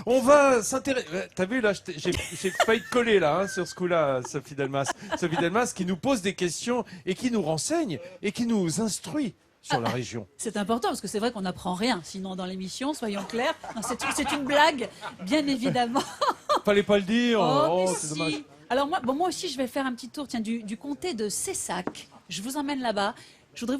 On va s'intéresser. T'as vu là, j'ai failli te coller là sur ce coup-là, Sophie Delmas. Sophie Delmas qui nous pose des questions et qui nous renseigne et qui nous instruit sur la région. C'est important parce que c'est vrai qu'on n'apprend rien, sinon dans l'émission, soyons clairs. C'est une blague, bien évidemment. Fallait pas le dire. Oh, mais c'est si. dommage. Alors moi aussi, je vais faire un petit tour du comté de Cessac. Je vous emmène là-bas. Je voudrais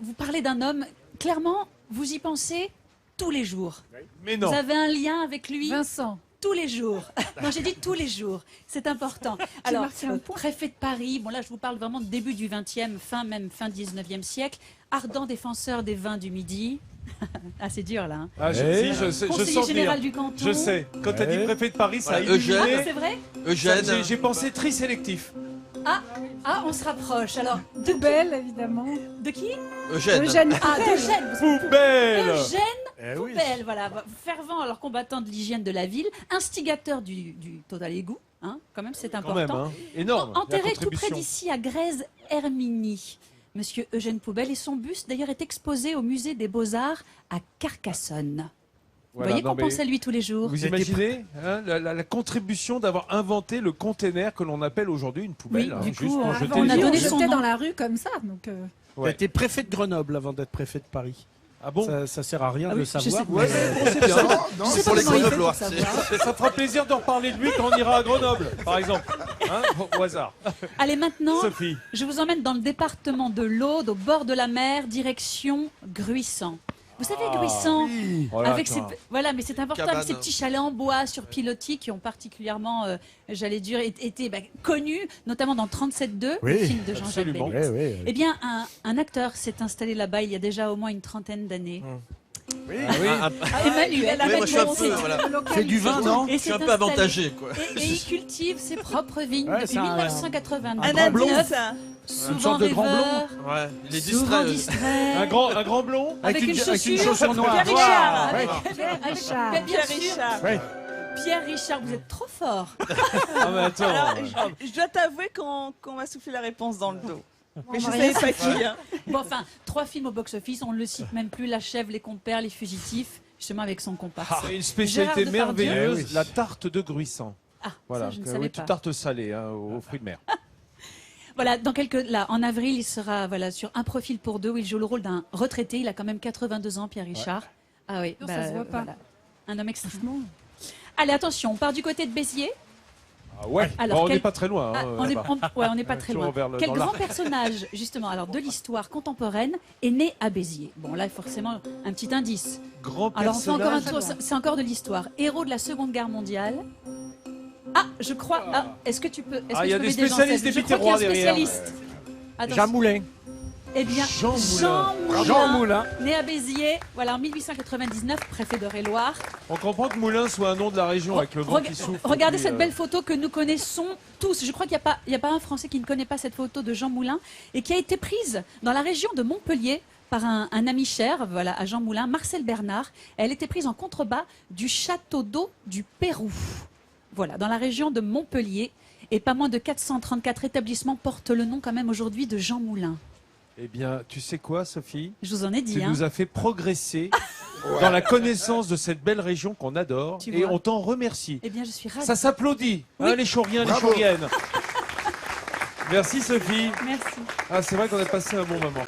vous parler d'un homme. Clairement, vous y pensez tous les jours. Mais non. Vous avez un lien avec lui Vincent. tous les jours. Non, j'ai dit tous les jours. C'est important. Alors, préfet de Paris, bon là, je vous parle vraiment de début du 20e, fin 19e siècle, ardent défenseur des vins du Midi. Ah, c'est dur là. Hein. Ah, je Conseiller sens général venir. du canton. Je sais. Quand t'as dit préfet de Paris, ça a Voilà, Eugène. illuminé. C'est vrai? Eugène. J'ai pensé tri sélectif. Ah, on se rapproche. Alors, Poubelle, évidemment. de qui? Eugène. Eugène. Ah, d'Eugène. Poubelle. Eugène Poubelle, voilà, fervent alors combattant de l'hygiène de la ville, instigateur du total égout, hein, quand même c'est important. Quand même, hein. Énorme. la Enterré tout près contribution. d'ici à Grèze-Herminy. Monsieur Eugène Poubelle et son buste d'ailleurs est exposé au musée des Beaux-Arts à Carcassonne. Voilà, Vous voyez non, qu'on mais pense à lui tous les jours. Vous imaginez hein, la contribution d'avoir inventé le container que l'on appelle aujourd'hui une poubelle. Oui, du juste coup, pour on jeter a les donné ordures. son J'étais nom. dans la rue comme ça, donc. Ouais. T'as été préfet de Grenoble avant d'être préfet de Paris. Ah bon Ça sert à rien Ah de oui, le je savoir. sais. Ouais, mais bon, c'est bien. Non, Je sais c'est pour pas les comment il fait Grenoblois. pour savoir. Ça fera plaisir de reparler de lui quand on ira à Grenoble, par exemple. Hein, au hasard. Allez, maintenant, Sophie. je vous emmène dans le département de l'Aude, au bord de la mer, direction Gruissant. Vous savez, Gruissant, Oh là, avec ses, attends. voilà, mais c'est important, Cabane. avec ces petits chalets en bois sur pilotis qui ont particulièrement, j'allais dire, été connus, notamment dans 37.2, Oui, le film de Jean-Jacques absolument. Bellamy. Oui. Eh bien, un acteur s'est installé là-bas il y a déjà au moins une trentaine d'années. Emmanuel. Oui, moi je suis un peu, voilà. C'est du vin, non Et Je suis s'est un peu installé. avantagé, quoi. Et il cultive ses propres vignes Ouais, depuis c'est un 1999. grand blond. Souvent sorte de grand rêveur, Ouais, il est souvent distrait. distrait. Un grand blond Avec une chaussure noire. Pierre Richard. Bien Pierre sûr. Richard. Ouais. Pierre Richard, vous êtes trop fort. Ah mais attends. Alors, je dois t'avouer qu'on m'a soufflé la réponse dans le dos. Mais je va savais rien pas qui. Hein. Bon, enfin, 3 films au box-office, on ne le cite même plus, La Chèvre, Les Compères, Les Fugitifs, justement avec son comparse. C'est une spécialité Gérard Depardieu. merveilleuse, Eh oui. la tarte de Gruissant. Ah, Voilà, ça je ne oui, savais une pas. tarte salée hein, aux fruits de mer. Voilà, en avril, il sera sur Un profil pour deux où il joue le rôle d'un retraité. Il a quand même 82 ans, Pierre Richard. Ah oui, Non, ça se voit pas. voilà. Un homme extrêmement. Allez, attention, on part du côté de Béziers. Ah ouais. Alors, Bon, on quel- n'est pas très loin. Ah, Hein, on n'est là-bas. pas très Toujours loin. vers Quel dans grand l'arc. personnage, justement, alors de l'histoire contemporaine, est né à Béziers? Bon, là, forcément, un petit indice. Grand Alors, on fait encore un personnage. tour, c'est encore de l'histoire. Héros de la Seconde Guerre mondiale. Ah, je crois. Ah, est-ce que tu peux. Est-ce Ah, que il y tu a peux des m'aider, spécialistes Jean-Seb? des Je crois qu'il y a un Piterrois derrière. spécialiste. Attention. Jean Moulin. Eh bien, Jean Moulin. Jean Moulin. né à Béziers, voilà, en 1899, préfet d'Eure-et-Loire. On comprend que Moulin soit un nom de la région avec le vent qui souffle. Regardez et puis, cette belle photo que nous connaissons tous. Je crois qu'il n'y a pas un Français qui ne connaît pas cette photo de Jean Moulin et qui a été prise dans la région de Montpellier par un ami cher, voilà, à Jean Moulin, Marcel Bernard. Elle était prise en contrebas du château d'eau du Pérou. Voilà, dans la région de Montpellier. Et pas moins de 434 établissements portent le nom quand même aujourd'hui de Jean Moulin. Eh bien, tu sais quoi, Sophie? Je vous en ai dit. Tu Hein. nous as fait progresser dans la connaissance de cette belle région qu'on adore Tu et vois. on t'en remercie. Eh bien, je suis ravie. Ça s'applaudit, hein, les chauriens, les chauriennes. Merci Sophie. Merci. Ah, c'est vrai qu'on a passé un bon moment.